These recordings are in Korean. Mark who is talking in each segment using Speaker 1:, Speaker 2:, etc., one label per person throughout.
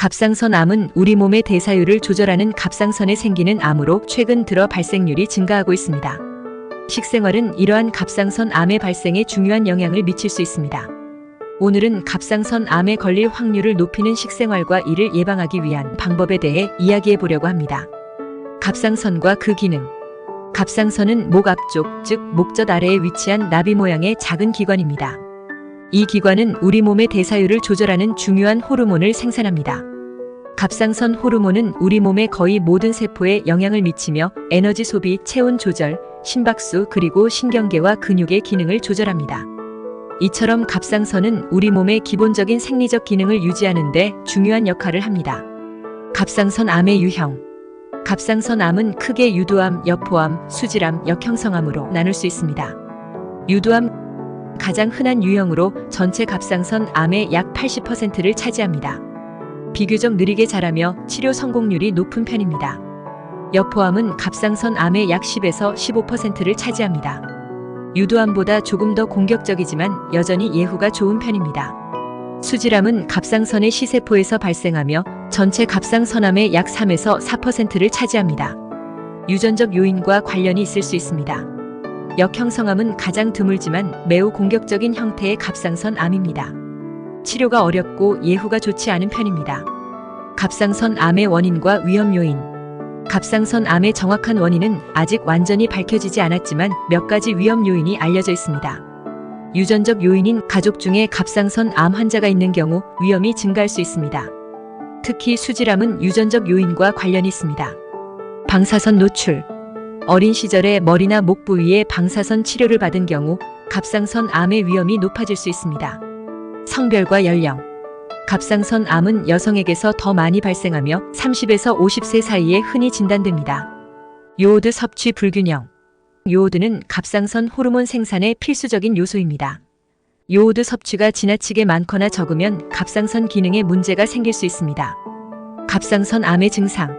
Speaker 1: 갑상선암은 우리 몸의 대사율을 조절하는 갑상선에 생기는 암으로 최근 들어 발생률이 증가하고 있습니다. 식생활은 이러한 갑상선암의 발생에 중요한 영향을 미칠 수 있습니다. 오늘은 갑상선암에 걸릴 확률을 높이는 식생활과 이를 예방하기 위한 방법에 대해 이야기해 보려고 합니다. 갑상선과 그 기능. 갑상선은 목 앞쪽, 즉 목젖 아래에 위치한 나비 모양의 작은 기관입니다. 이 기관은 우리 몸의 대사율을 조절하는 중요한 호르몬을 생산합니다. 갑상선 호르몬은 우리 몸의 거의 모든 세포에 영향을 미치며 에너지 소비, 체온 조절, 심박수 그리고 신경계와 근육의 기능을 조절합니다. 이처럼 갑상선은 우리 몸의 기본적인 생리적 기능을 유지하는 데 중요한 역할을 합니다. 갑상선암의 유형. 갑상선암은 크게 유두암, 여포암, 수질암, 역형성암으로 나눌 수 있습니다. 유두암 가장 흔한 유형으로 전체 갑상선암의 약 80%를 차지합니다. 비교적 느리게 자라며 치료 성공률이 높은 편입니다. 여포암은 갑상선암의 약 10에서 15%를 차지합니다. 유두암보다 조금 더 공격적이지만 여전히 예후가 좋은 편입니다. 수질암은 갑상선의 시세포에서 발생하며 전체 갑상선암의 약 3에서 4%를 차지합니다. 유전적 요인과 관련이 있을 수 있습니다. 역형성암은 가장 드물지만 매우 공격적인 형태의 갑상선암입니다. 치료가 어렵고 예후가 좋지 않은 편입니다. 갑상선암의 원인과 위험 요인. 갑상선암의 정확한 원인은 아직 완전히 밝혀지지 않았지만 몇 가지 위험 요인이 알려져 있습니다. 유전적 요인인 가족 중에 갑상선암 환자가 있는 경우 위험이 증가할 수 있습니다. 특히 수질암은 유전적 요인과 관련이 있습니다. 방사선 노출. 어린 시절에 머리나 목 부위에 방사선 치료를 받은 경우 갑상선암의 위험이 높아질 수 있습니다. 성별과 연령. 갑상선암은 여성에게서 더 많이 발생하며 30에서 50세 사이에 흔히 진단됩니다. 요오드 섭취 불균형. 요오드는 갑상선 호르몬 생산의 필수적인 요소입니다. 요오드 섭취가 지나치게 많거나 적으면 갑상선 기능에 문제가 생길 수 있습니다. 갑상선암의 증상.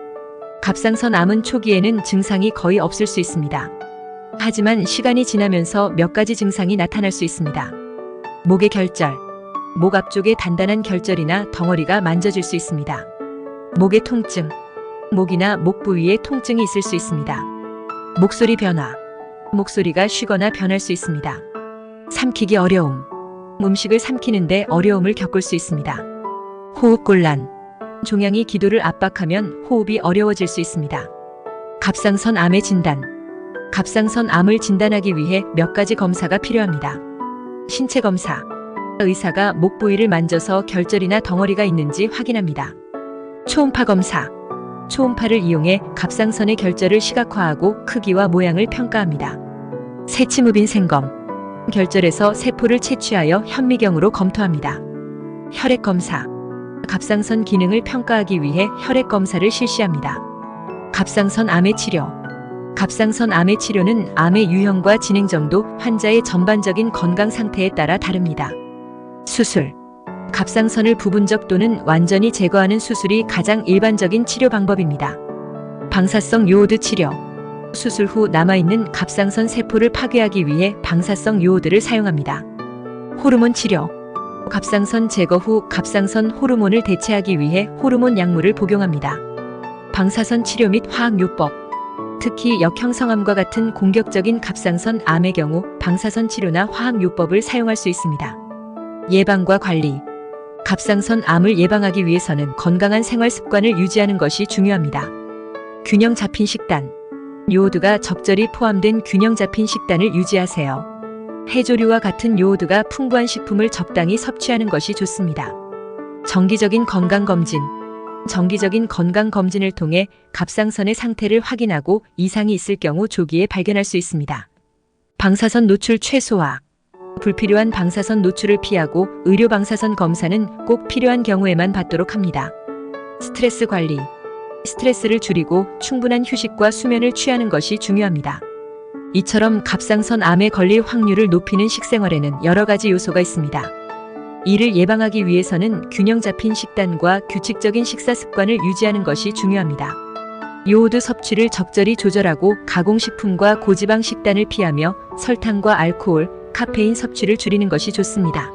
Speaker 1: 갑상선암은 초기에는 증상이 거의 없을 수 있습니다. 하지만 시간이 지나면서 몇 가지 증상이 나타날 수 있습니다. 목의 결절. 목 앞쪽에 단단한 결절이나 덩어리가 만져질 수 있습니다. 목의 통증. 목이나 목 부위에 통증이 있을 수 있습니다. 목소리 변화. 목소리가 쉬거나 변할 수 있습니다. 삼키기 어려움. 음식을 삼키는데 어려움을 겪을 수 있습니다. 호흡곤란. 종양이 기도를 압박하면 호흡이 어려워질 수 있습니다. 갑상선암의 진단. 갑상선암을 진단하기 위해 몇 가지 검사가 필요합니다. 신체 검사. 의사가 목 부위를 만져서 결절이나 덩어리가 있는지 확인합니다. 초음파 검사. 초음파를 이용해 갑상선의 결절을 시각화하고 크기와 모양을 평가합니다. 세치무빈 생검. 결절에서 세포를 채취하여 현미경으로 검토합니다. 혈액 검사. 갑상선 기능을 평가하기 위해 혈액 검사를 실시합니다. 갑상선암의 치료. 갑상선암의 치료는 암의 유형과 진행 정도, 환자의 전반적인 건강 상태에 따라 다릅니다. 수술. 갑상선을 부분적 또는 완전히 제거하는 수술이 가장 일반적인 치료 방법입니다. 방사성 요오드 치료. 수술 후 남아있는 갑상선 세포를 파괴하기 위해 방사성 요오드를 사용합니다. 호르몬 치료. 갑상선 제거 후 갑상선 호르몬을 대체하기 위해 호르몬 약물을 복용합니다. 방사선 치료 및 화학요법. 특히 역형성암과 같은 공격적인 갑상선 암의 경우 방사선 치료나 화학요법을 사용할 수 있습니다. 예방과 관리. 갑상선 암을 예방하기 위해서는 건강한 생활 습관을 유지하는 것이 중요합니다. 균형 잡힌 식단. 요오드가 적절히 포함된 균형 잡힌 식단을 유지하세요. 해조류와 같은 요오드가 풍부한 식품을 적당히 섭취하는 것이 좋습니다. 정기적인 건강검진. 정기적인 건강검진을 통해 갑상선의 상태를 확인하고 이상이 있을 경우 조기에 발견할 수 있습니다. 방사선 노출 최소화. 불필요한 방사선 노출을 피하고 의료 방사선 검사는 꼭 필요한 경우에만 받도록 합니다. 스트레스 관리. 스트레스를 줄이고 충분한 휴식과 수면을 취하는 것이 중요합니다. 이처럼 갑상선암에 걸릴 확률을 높이는 식생활에는 여러 가지 요소가 있습니다. 이를 예방하기 위해서는 균형 잡힌 식단과 규칙적인 식사 습관을 유지하는 것이 중요합니다. 요오드 섭취를 적절히 조절하고 가공식품과 고지방 식단을 피하며 설탕과 알코올, 카페인 섭취를 줄이는 것이 좋습니다.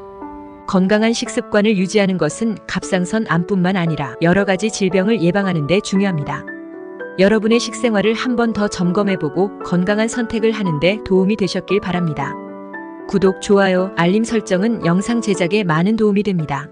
Speaker 1: 건강한 식습관을 유지하는 것은 갑상선 암뿐만 아니라 여러 가지 질병을 예방하는 데 중요합니다. 여러분의 식생활을 한 번 더 점검해보고 건강한 선택을 하는 데 도움이 되셨길 바랍니다. 구독, 좋아요, 알림 설정은 영상 제작에 많은 도움이 됩니다.